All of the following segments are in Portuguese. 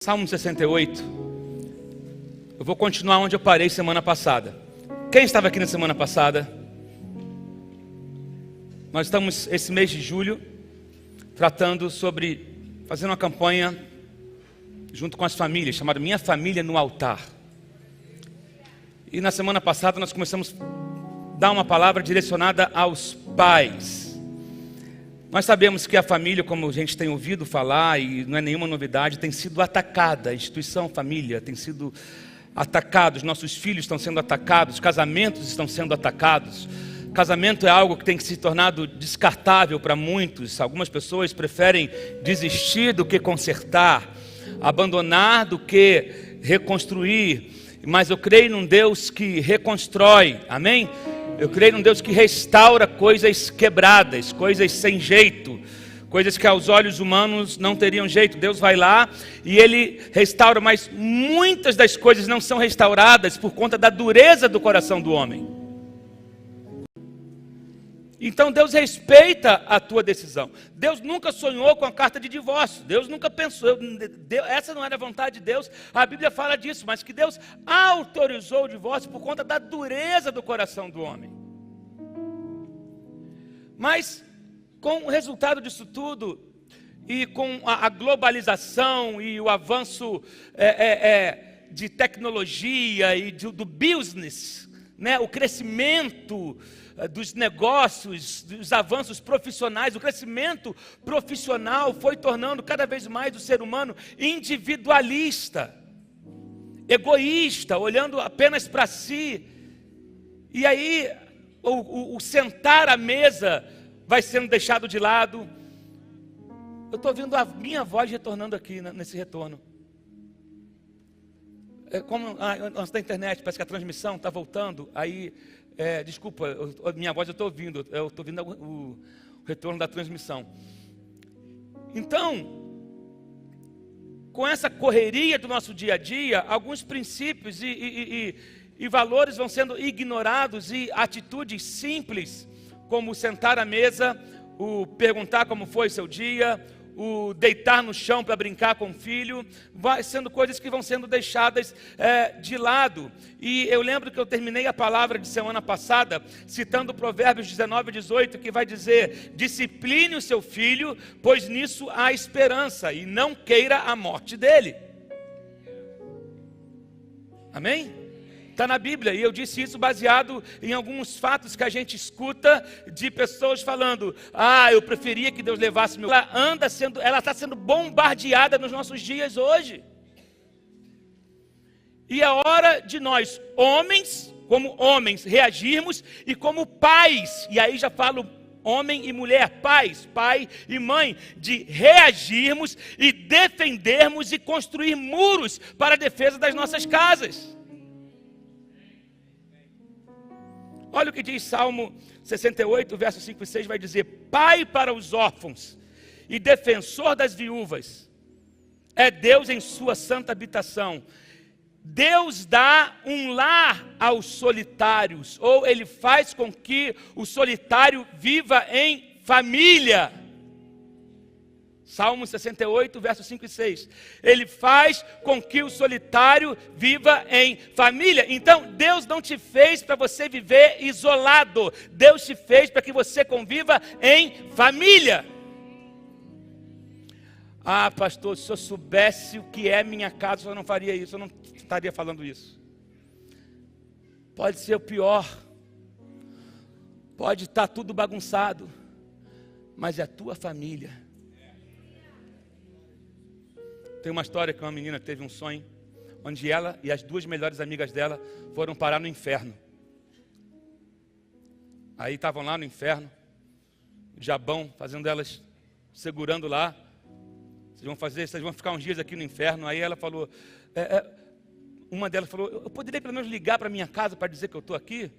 Salmo 68. Eu vou continuar onde eu parei semana passada. Quem estava aqui na semana passada? Nós estamos esse mês de julho tratando sobre fazer uma campanha junto com as famílias, chamada Minha Família no Altar. E na semana passada nós começamos a dar uma palavra direcionada aos pais. Nós sabemos que a família, como a gente tem ouvido falar, e não é nenhuma novidade, tem sido atacada. A instituição família tem sido atacada, os nossos filhos estão sendo atacados, casamentos estão sendo atacados. Casamento é algo que tem se tornado descartável para muitos. Algumas pessoas preferem desistir do que consertar, abandonar do que reconstruir. Mas eu creio num Deus que reconstrói, amém? Eu creio num Deus que restaura coisas quebradas, coisas sem jeito, coisas que aos olhos humanos não teriam jeito. Deus vai lá e Ele restaura, mas muitas das coisas não são restauradas por conta da dureza do coração do homem. Então Deus respeita a tua decisão. Deus nunca sonhou com a carta de divórcio. Deus nunca pensou, essa não era a vontade de Deus. A Bíblia fala disso, mas que Deus autorizou o divórcio por conta da dureza do coração do homem. Mas com o resultado disso tudo, e com a globalização e o avanço de tecnologia e do business, né, o crescimento dos negócios, dos avanços profissionais, o crescimento profissional foi tornando cada vez mais o ser humano individualista, egoísta, olhando apenas para si. E aí o sentar à mesa vai sendo deixado de lado. Eu estou ouvindo a minha voz retornando aqui nesse retorno. É como antes da internet, parece que a transmissão está voltando, aí... desculpa, minha voz eu estou ouvindo o retorno da transmissão. Então, com essa correria do nosso dia a dia, alguns princípios e valores vão sendo ignorados, e atitudes simples, como sentar à mesa, o perguntar como foi seu dia, o deitar no chão para brincar com o filho, vai sendo coisas que vão sendo deixadas de lado. E eu lembro que eu terminei a palavra de semana passada citando Provérbios 19, 18, que vai dizer: discipline o seu filho, pois nisso há esperança, e não queira a morte dele. Amém? Está na Bíblia, e eu disse isso baseado em alguns fatos que a gente escuta de pessoas falando: eu preferia que Deus levasse meu... Ela está sendo bombardeada nos nossos dias hoje. E é hora de nós, homens, como homens, reagirmos, e como pais, e aí já falo homem e mulher, pais, pai e mãe, de reagirmos e defendermos e construir muros para a defesa das nossas casas. Olha o que diz Salmo 68, versos 5 e 6, vai dizer: pai para os órfãos e defensor das viúvas é Deus em sua santa habitação. Deus dá um lar aos solitários, ou Ele faz com que o solitário viva em família. Salmo 68, versos 5 e 6. Ele faz com que o solitário viva em família. Então, Deus não te fez para você viver isolado. Deus te fez para que você conviva em família. Pastor, se eu soubesse o que é minha casa, eu não faria isso, eu não estaria falando isso. Pode ser o pior. Pode estar tudo bagunçado. Mas é a tua família. Tem uma história que uma menina teve um sonho, onde ela e as duas melhores amigas dela foram parar no inferno. Aí estavam lá no inferno, o diabão fazendo elas, segurando lá. Vocês vão ficar uns dias aqui no inferno. Aí ela falou, uma delas falou: eu poderia pelo menos ligar para minha casa para dizer que eu estou aqui?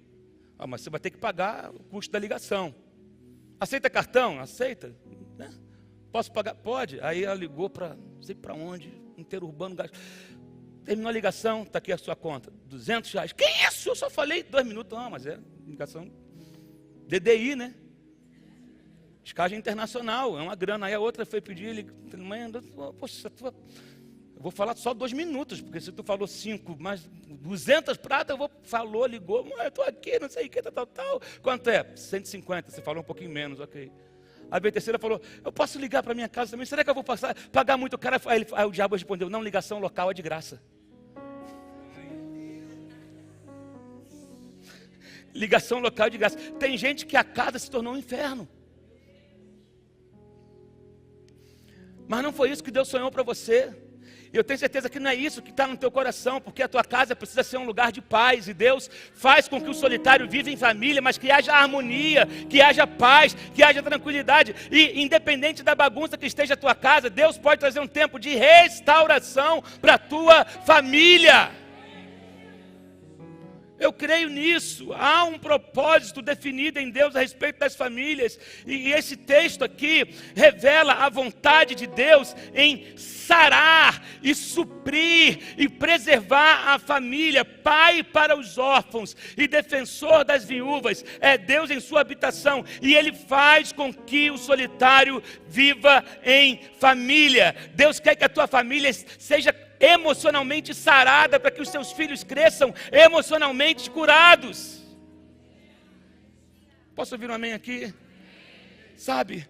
Mas você vai ter que pagar o custo da ligação. Aceita cartão? Aceita, né? Posso pagar? Pode. Aí ela ligou para não sei para onde, interurbano, terminou a ligação, está aqui a sua conta, R$200. Que isso? Eu só falei 2 minutos. Mas é ligação DDI, né? Escagem internacional, é uma grana. Aí a outra foi pedir, ele, mãe, poxa, Eu vou falar só 2 minutos, porque se tu falou 5, mais 200 pratas, falou, ligou, eu estou aqui, não sei o que, tal. Quanto é? 150, você falou um pouquinho menos, ok. A terceira falou, eu posso ligar para minha casa também, será que eu vou pagar muito caro? Aí o diabo respondeu, não, ligação local é de graça. Ligação local é de graça. Tem gente que a casa se tornou um inferno. Mas não foi isso que Deus sonhou para você. E eu tenho certeza que não é isso que está no teu coração, porque a tua casa precisa ser um lugar de paz, e Deus faz com que o solitário viva em família, mas que haja harmonia, que haja paz, que haja tranquilidade, e independente da bagunça que esteja a tua casa, Deus pode trazer um tempo de restauração para a tua família. Eu creio nisso, há um propósito definido em Deus a respeito das famílias, e esse texto aqui revela a vontade de Deus em sarar e suprir e preservar a família, pai para os órfãos e defensor das viúvas, é Deus em sua habitação, e Ele faz com que o solitário viva em família. Deus quer que a tua família seja emocionalmente sarada, para que os seus filhos cresçam emocionalmente curados. Posso ouvir um amém aqui? Sabe,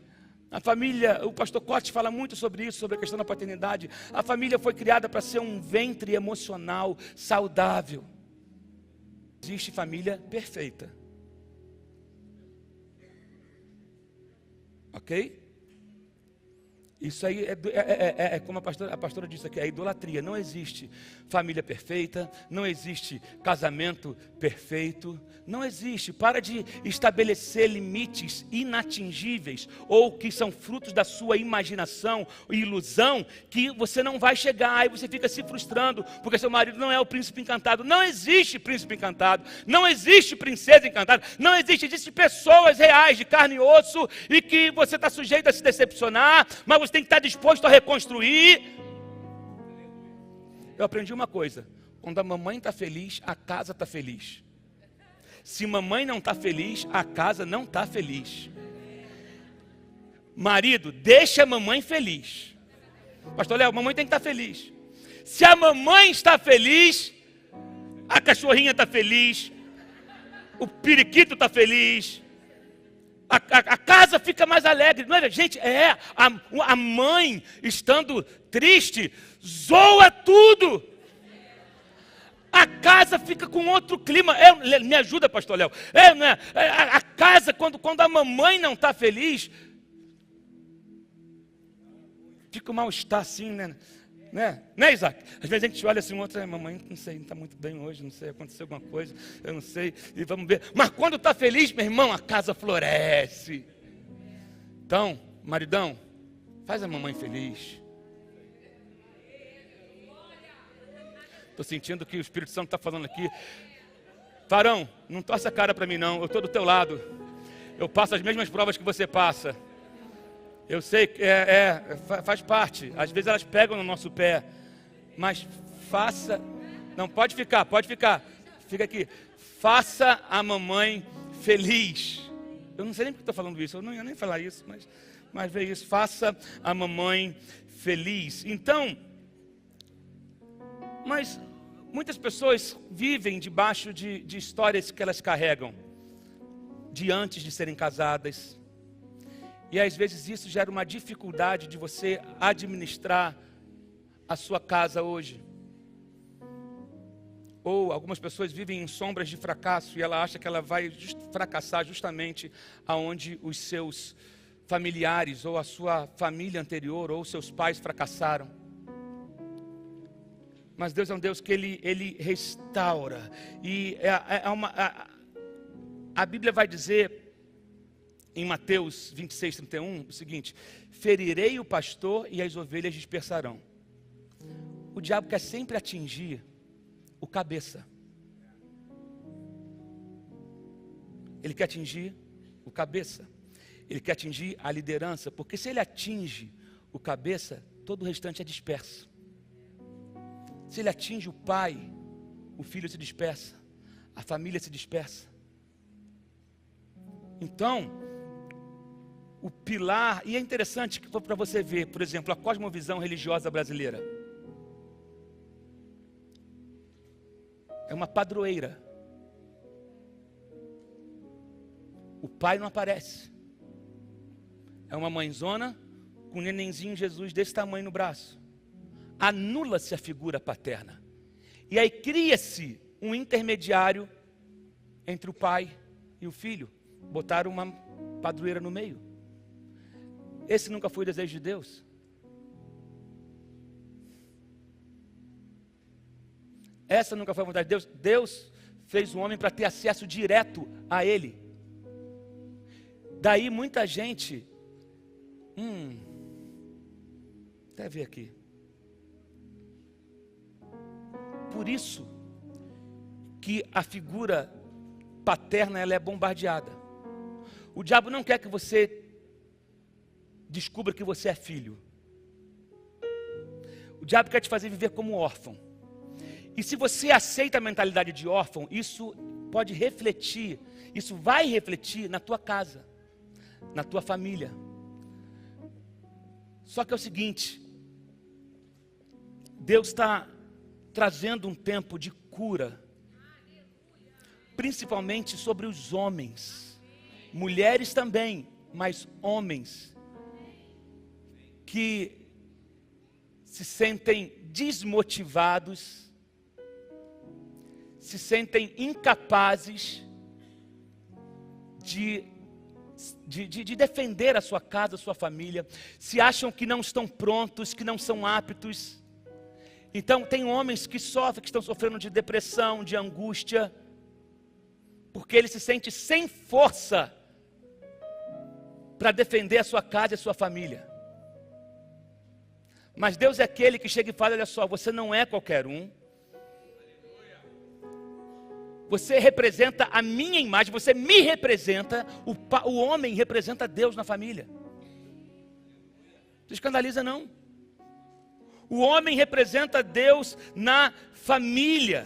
a família, o pastor Corte fala muito sobre isso, sobre a questão da paternidade. A família foi criada para ser um ventre emocional saudável. Existe família perfeita. Ok? Isso aí é como a pastora disse aqui, é idolatria. Não existe família perfeita, não existe casamento perfeito, não existe. Para de estabelecer limites inatingíveis, ou que são frutos da sua imaginação e ilusão, que você não vai chegar, e você fica se frustrando, porque seu marido não é o príncipe encantado. Não existe príncipe encantado, não existe princesa encantada, não existe. Existem pessoas reais, de carne e osso, e que você está sujeito a se decepcionar, mas você tem que estar disposto a reconstruir. Eu aprendi uma coisa: quando a mamãe está feliz, a casa está feliz. Se mamãe não está feliz, a casa não está feliz. Marido, deixa a mamãe feliz. Pastor Léo, a mamãe tem que estar feliz. Se a mamãe está feliz, a cachorrinha está feliz, o periquito está feliz, a casa fica mais alegre, não é? Gente, a mãe estando triste, zoa tudo. A casa fica com outro clima. Me ajuda, pastor Léo. A casa, quando a mamãe não está feliz, fica um mal-estar assim, né? Né, Isaac? Às vezes a gente olha assim, outra, mamãe, não sei, não está muito bem hoje, não sei, aconteceu alguma coisa, eu não sei, e vamos ver. Mas quando está feliz, meu irmão, a casa floresce. Então, maridão, faz a mamãe feliz. Estou sentindo que o Espírito Santo está falando aqui. Varão, não torce a cara para mim não, eu estou do teu lado. Eu passo as mesmas provas que você passa. Eu sei que faz parte. Às vezes elas pegam no nosso pé. Mas faça... Não, pode ficar. Fica aqui. Faça a mamãe feliz. Eu não sei nem porque estou falando isso. Eu não ia nem falar isso, mas veio isso. Faça a mamãe feliz. Então... Mas muitas pessoas vivem debaixo de histórias que elas carregam. De antes de serem casadas. E às vezes isso gera uma dificuldade de você administrar a sua casa hoje. Ou algumas pessoas vivem em sombras de fracasso e ela acha que ela vai fracassar justamente aonde os seus familiares ou a sua família anterior ou seus pais fracassaram. Mas Deus é um Deus que Ele restaura. E a Bíblia vai dizer em Mateus 26, 31, o seguinte: ferirei o pastor e as ovelhas dispersarão. O diabo quer sempre atingir o cabeça. Ele quer atingir o cabeça. Ele quer atingir a liderança, porque se ele atinge o cabeça, todo o restante é disperso. Se ele atinge o pai, o filho se dispersa, a família se dispersa. Então, o pilar, e é interessante para você ver, por exemplo, a cosmovisão religiosa brasileira. é uma padroeira. O pai não aparece. É uma mãezona com um nenenzinho Jesus desse tamanho no braço. Anula-se a figura paterna. E aí cria-se um intermediário entre o pai e o filho. Botaram uma padroeira no meio. Esse nunca foi o desejo de Deus. Essa nunca foi a vontade de Deus. Deus fez o homem para ter acesso direto a Ele. Daí muita gente... Até ver aqui. Por isso que a figura paterna ela é bombardeada. O diabo não quer que você descubra que você é filho. O diabo quer te fazer viver como órfão. E se você aceita a mentalidade de órfão, isso pode refletir, isso vai refletir na tua casa, na tua família. Só que é o seguinte, Deus está trazendo um tempo de cura, principalmente sobre os homens, mulheres também, mas homens, que se sentem desmotivados, se sentem incapazes de defender a sua casa, a sua família, se acham que não estão prontos, que não são aptos. Então tem homens que sofrem, que estão sofrendo de depressão, de angústia, porque ele se sente sem força para defender a sua casa e a sua família. Mas Deus é aquele que chega e fala, olha só, você não é qualquer um. Você representa a minha imagem, você me representa, o homem representa Deus na família. Não escandaliza não. O homem representa Deus na família.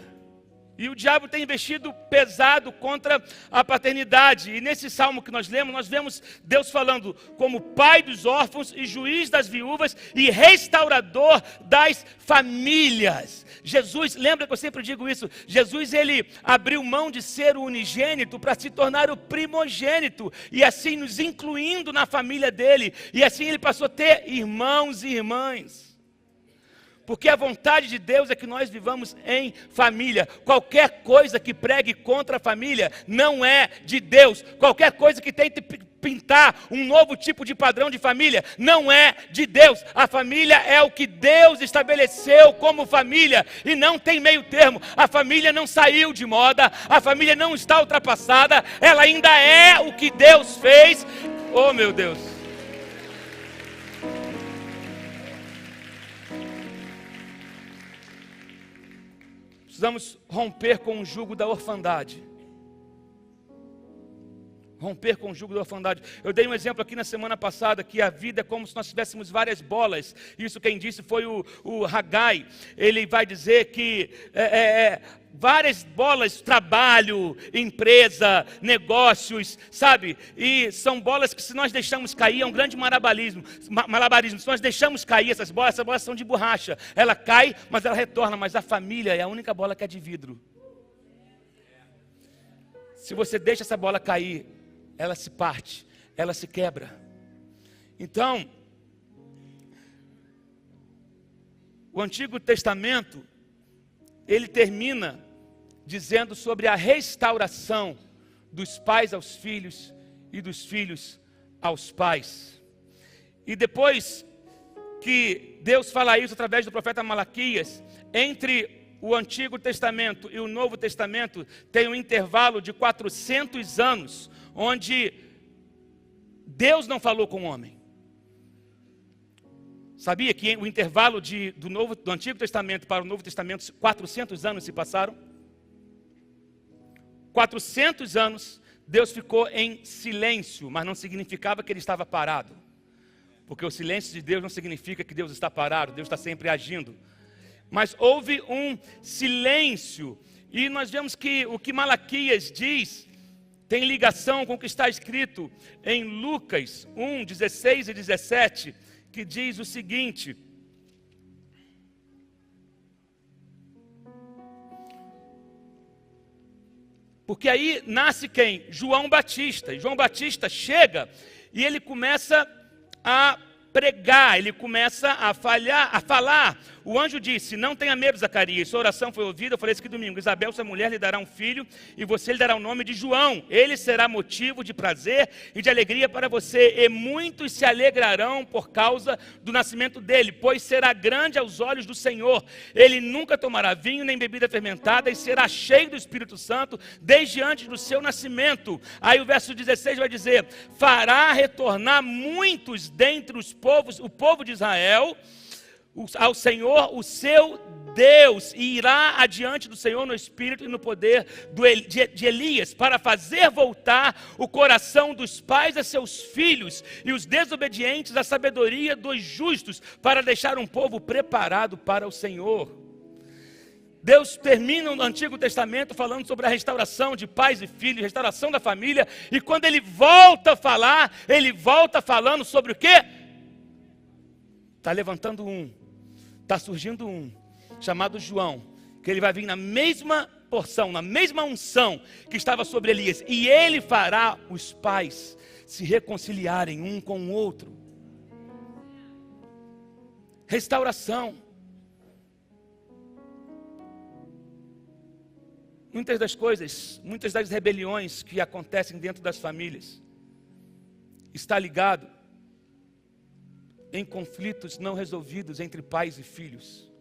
E o diabo tem investido pesado contra a paternidade. E nesse salmo que nós lemos, nós vemos Deus falando como pai dos órfãos e juiz das viúvas e restaurador das famílias. Jesus, lembra que eu sempre digo isso, Jesus ele abriu mão de ser o unigênito para se tornar o primogênito. E assim nos incluindo na família dele. E assim ele passou a ter irmãos e irmãs. Porque a vontade de Deus é que nós vivamos em família. Qualquer coisa que pregue contra a família não é de Deus. Qualquer coisa que tente pintar um novo tipo de padrão de família não é de Deus. A família é o que Deus estabeleceu como família e não tem meio termo. A família não saiu de moda, a família não está ultrapassada, ela ainda é o que Deus fez. Oh meu Deus! Precisamos romper com o jugo da orfandade. Romper com o jugo da orfandade. Eu dei um exemplo aqui na semana passada, que a vida é como se nós tivéssemos várias bolas. Isso quem disse foi o Haggai. Ele vai dizer que várias bolas, trabalho, empresa, negócios, sabe? E são bolas que se nós deixamos cair, é um grande malabarismo. Se nós deixamos cair essas bolas são de borracha. Ela cai, mas ela retorna. Mas a família é a única bola que é de vidro. Se você deixa essa bola cair, ela se parte, ela se quebra. Então, o Antigo Testamento, ele termina dizendo sobre a restauração dos pais aos filhos e dos filhos aos pais. E depois que Deus fala isso através do profeta Malaquias, entre o Antigo Testamento e o Novo Testamento tem um intervalo de 400 anos, onde Deus não falou com o homem. Sabia que o intervalo do Antigo Testamento para o Novo Testamento, 400 anos se passaram? 400 anos Deus ficou em silêncio, mas não significava que ele estava parado. Porque o silêncio de Deus não significa que Deus está parado, Deus está sempre agindo. Mas houve um silêncio, e nós vemos que o que Malaquias diz tem ligação com o que está escrito em Lucas 1, 16 e 17, que diz o seguinte: Porque aí nasce quem? João Batista. E João Batista chega e ele começa a pregar, ele começa a falar. O anjo disse: não tenha medo, Zacarias, sua oração foi ouvida. Eu falei isso aqui domingo: Isabel, sua mulher, lhe dará um filho, e você lhe dará o nome de João. Ele será motivo de prazer e de alegria para você, e muitos se alegrarão por causa do nascimento dele, pois será grande aos olhos do Senhor. Ele nunca tomará vinho nem bebida fermentada, e será cheio do Espírito Santo desde antes do seu nascimento. Aí o verso 16 vai dizer: fará retornar muitos dentre o povo de Israel ao Senhor, o seu Deus, e irá adiante do Senhor no espírito e no poder de Elias, para fazer voltar o coração dos pais a seus filhos, e os desobedientes à sabedoria dos justos, para deixar um povo preparado para o Senhor. Deus termina no Antigo Testamento falando sobre a restauração de pais e filhos, restauração da família, e quando ele volta a falar, ele volta falando sobre o quê? Está levantando está surgindo chamado João, que ele vai vir na mesma porção, na mesma unção que estava sobre Elias, e ele fará os pais se reconciliarem um com o outro. Restauração. Muitas das rebeliões que acontecem dentro das famílias está ligado em conflitos não resolvidos entre pais e filhos.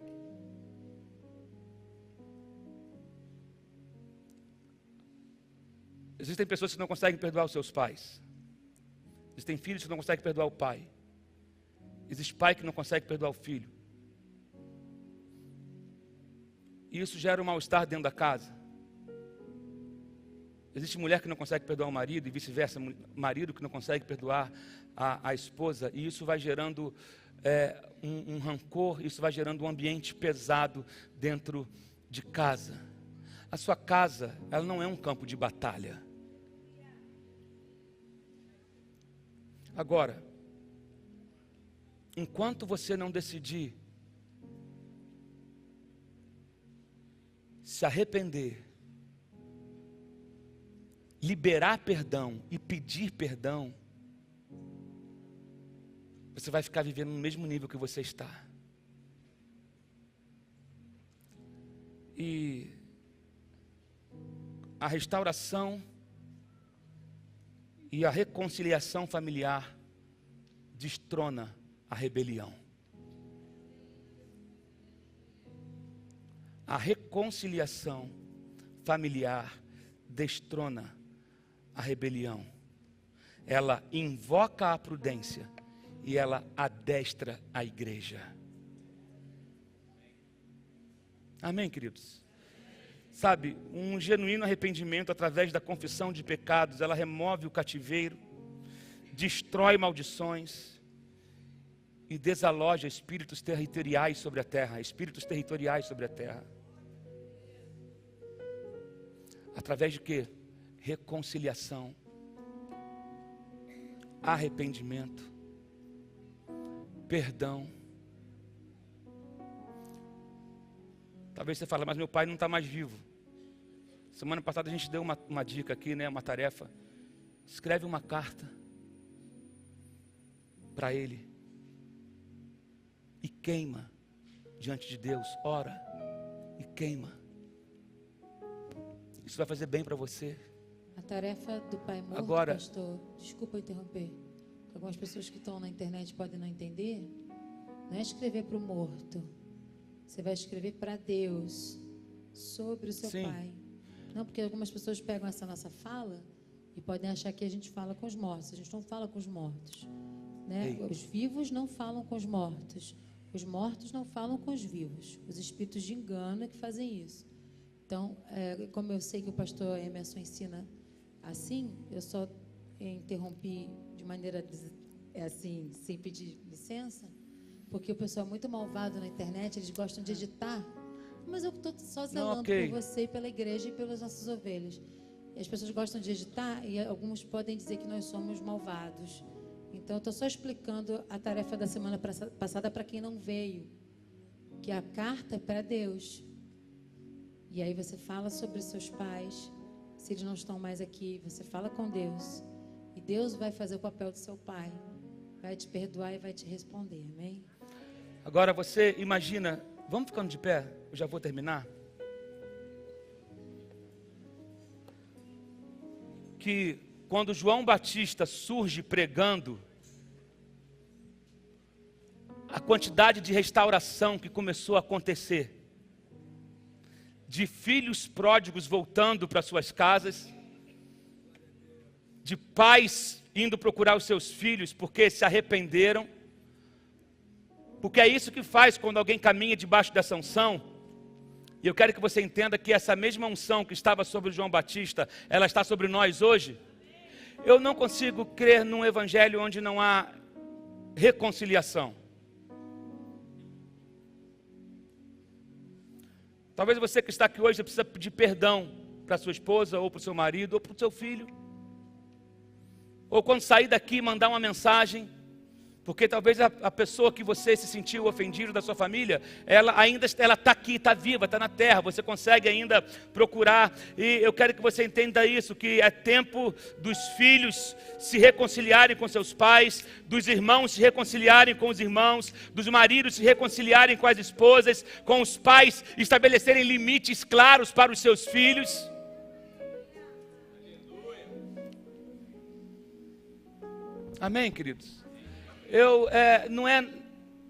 Existem pessoas que não conseguem perdoar os seus pais. Existem filhos que não conseguem perdoar o pai. Existe pai que não consegue perdoar o filho. E isso gera um mal-estar dentro da casa. Existe mulher que não consegue perdoar o marido e vice-versa, marido que não consegue perdoar a esposa, e isso vai gerando um rancor, isso vai gerando um ambiente pesado dentro de casa. A sua casa, ela não é um campo de batalha. Agora, enquanto você não decidir se arrepender, liberar perdão e pedir perdão, você vai ficar vivendo no mesmo nível que você está. E a restauração e a reconciliação familiar destrona a rebelião. A reconciliação familiar destrona a rebelião. Ela invoca a prudência e ela adestra a igreja. Amém, queridos? Sabe, um genuíno arrependimento através da confissão de pecados, ela remove o cativeiro, destrói maldições e desaloja espíritos territoriais sobre a terra, Através de quê? Reconciliação, arrependimento, perdão. Talvez você fale: mas meu pai não está mais vivo. Semana passada a gente deu uma dica aqui, né? Uma tarefa. Escreve uma carta para ele e queima diante de Deus. Ora e queima. Isso vai fazer bem para você. A tarefa do pai morto, agora, pastor, desculpa interromper, algumas pessoas que estão na internet podem não entender. Não é escrever para o morto. Você vai escrever para Deus sobre o seu pai. Não, porque algumas pessoas pegam essa nossa fala e podem achar que a gente fala com os mortos. A gente não fala com os mortos, né? Os vivos não falam com os mortos. Os mortos não falam com os vivos. Os espíritos de engano é que fazem isso. Então, como eu sei que o pastor Emerson ensina assim, eu só interrompi de maneira assim, sem pedir licença, porque o pessoal é muito malvado na internet, eles gostam de editar, mas eu estou só zelando por você e pela igreja e pelas nossas ovelhas. E as pessoas gostam de editar e alguns podem dizer que nós somos malvados. Então, eu estou só explicando a tarefa da semana passada para quem não veio, que a carta é para Deus. E aí você fala sobre os seus pais, Se eles não estão mais aqui, você fala com Deus. E Deus vai fazer o papel do seu pai. Vai te perdoar e vai te responder. Amém? Agora você imagina, vamos ficando de pé, eu já vou terminar. Que quando João Batista surge pregando, a quantidade de restauração que começou a acontecer, de filhos pródigos voltando para suas casas, de pais indo procurar os seus filhos porque se arrependeram, porque é isso que faz quando alguém caminha debaixo dessa unção. E eu quero que você entenda que essa mesma unção que estava sobre João Batista, ela está sobre nós hoje. Eu não consigo crer num evangelho onde não há reconciliação. Talvez você que está aqui hoje precisa pedir perdão para sua esposa, ou para o seu marido, ou para o seu filho. Ou quando sair daqui mandar uma mensagem, porque talvez a pessoa que você se sentiu ofendido da sua família, ela ainda está aqui, está viva, está na terra, você consegue ainda procurar. E eu quero que você entenda isso, que é tempo dos filhos se reconciliarem com seus pais, dos irmãos se reconciliarem com os irmãos, dos maridos se reconciliarem com as esposas, com os pais estabelecerem limites claros para os seus filhos. Amém, queridos?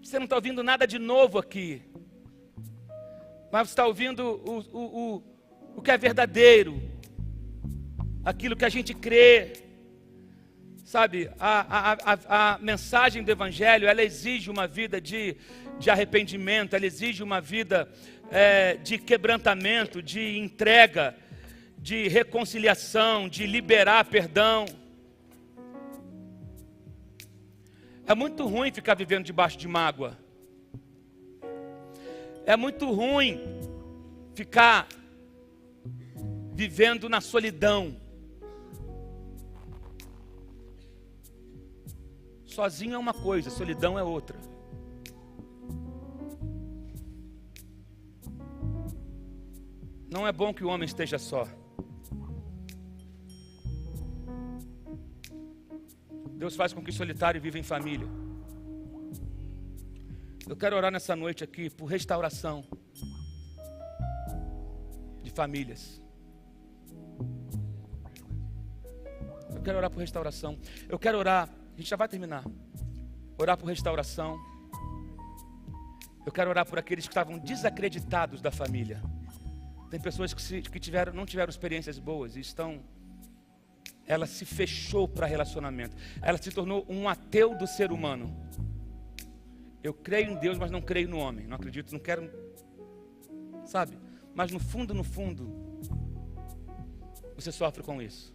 Você não está ouvindo nada de novo aqui, mas você está ouvindo o que é verdadeiro, aquilo que a gente crê, sabe? A mensagem do Evangelho, ela exige uma vida de arrependimento, ela exige uma vida de quebrantamento, de entrega, de reconciliação, de liberar perdão. É muito ruim ficar vivendo debaixo de mágoa. É muito ruim ficar vivendo na solidão. Sozinho é uma coisa, solidão é outra. Não é bom que o homem esteja só. Deus faz com que o solitário viva em família. Eu quero orar nessa noite aqui por restauração de famílias. Eu quero orar por restauração. Eu quero orar, a gente já vai terminar. Orar por restauração. Eu quero orar por aqueles que estavam desacreditados da família. Tem pessoas que não tiveram experiências boas e ela se fechou para relacionamento. Ela se tornou um ateu do ser humano. Eu creio em Deus, mas não creio no homem. Não acredito, não quero, sabe? Mas no fundo, você sofre com isso.